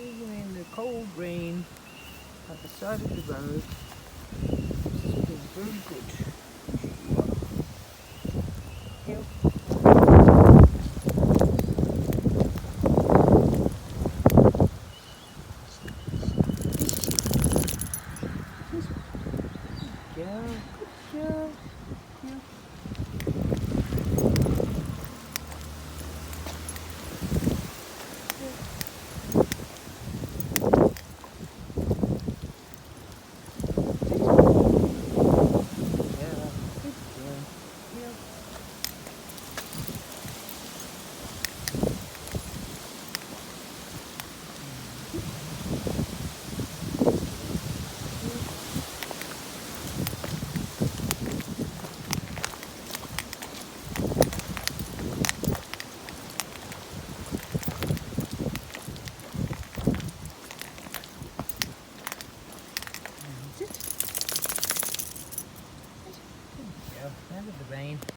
Even in the cold rain at the side of the road. This has been very good. Yep. Good job. Yep. Out of the rain.